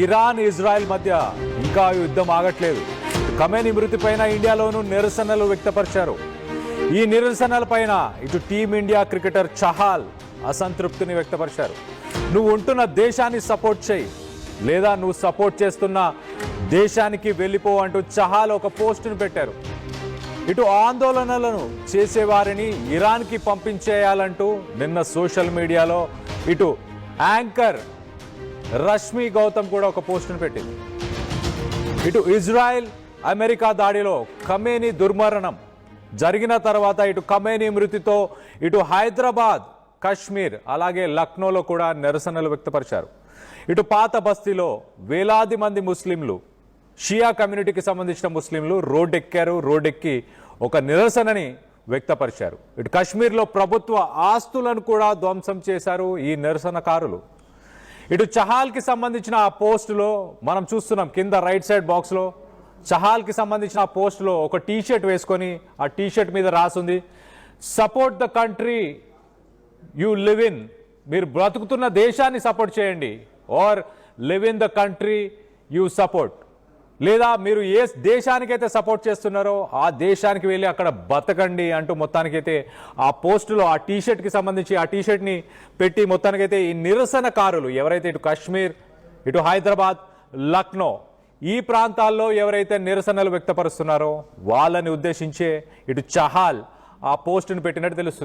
Iran Israel మధ్య ఇంకా యుద్ధం ఆగట్లేదు. ఖమేనీ మృతిపైన ఇండియాలోనూ నిరసనలు వ్యక్తపరిచారు. ఈ నిరసనలపైన ఇటు టీమిండియా క్రికెటర్ చహాల్ అసంతృప్తిని వ్యక్తపరిచారు. నువ్వు ఉంటున్న దేశాన్ని సపోర్ట్ చేయి, లేదా నువ్వు సపోర్ట్ చేస్తున్న దేశానికి వెళ్ళిపో అంటూ చహాల్ ఒక పోస్టును పెట్టారు. ఇటు ఆందోళనలను చేసేవారిని ఇరాన్కి పంపించేయాలంటూ నిన్న సోషల్ మీడియాలో ఇటు యాంకర్ రష్మి గౌతమ్ కూడా ఒక పోస్టును పెట్టింది. ఇటు ఇజ్రాయెల్ అమెరికా దాడిలో ఖమేనీ దుర్మరణం జరిగిన తర్వాత ఇటు ఖమేనీ మృతితో ఇటు హైదరాబాద్, కశ్మీర్ అలాగే లక్నోలో కూడా నిరసనలు వ్యక్తపరిచారు. ఇటు పాత బస్తీలో వేలాది మంది ముస్లింలు, షియా కమ్యూనిటీకి సంబంధించిన ముస్లింలు రోడ్డెక్కి ఒక నిరసనని వ్యక్తపరిచారు. ఇటు కశ్మీర్లో ప్రభుత్వ ఆస్తులను కూడా ధ్వంసం చేశారు ఈ నిరసనకారులు. ఇటు చహాల్కి సంబంధించిన ఆ పోస్టులో మనం చూస్తున్నాం, కింద రైట్ సైడ్ బాక్స్లో చహాల్కి సంబంధించిన ఆ పోస్టులో ఒక టీషర్ట్ వేసుకొని ఆ టీషర్ట్ మీద రాసుంది, support the country you live in. మీరు బ్రతుకుతున్న దేశాన్ని సపోర్ట్ చేయండి, or live in the country you support. లేదా మీరు ఏ దేశానికైతే సపోర్ట్ చేస్తున్నారో ఆ దేశానికి వెళ్ళి అక్కడ బతకండి అంటూ మొత్తానికైతే ఆ పోస్టులో ఆ టీషర్ట్కి సంబంధించి ఆ టీషర్ట్ని పెట్టి మొత్తానికైతే ఈ నిరసనకారులు ఎవరైతే ఇటు కశ్మీర్, ఇటు హైదరాబాద్, లక్నో ఈ ప్రాంతాల్లో ఎవరైతే నిరసనలు వ్యక్తపరుస్తున్నారో వాళ్ళని ఉద్దేశించే ఇటు చహాల్ ఆ పోస్టును పెట్టినట్టు తెలుస్తుంది.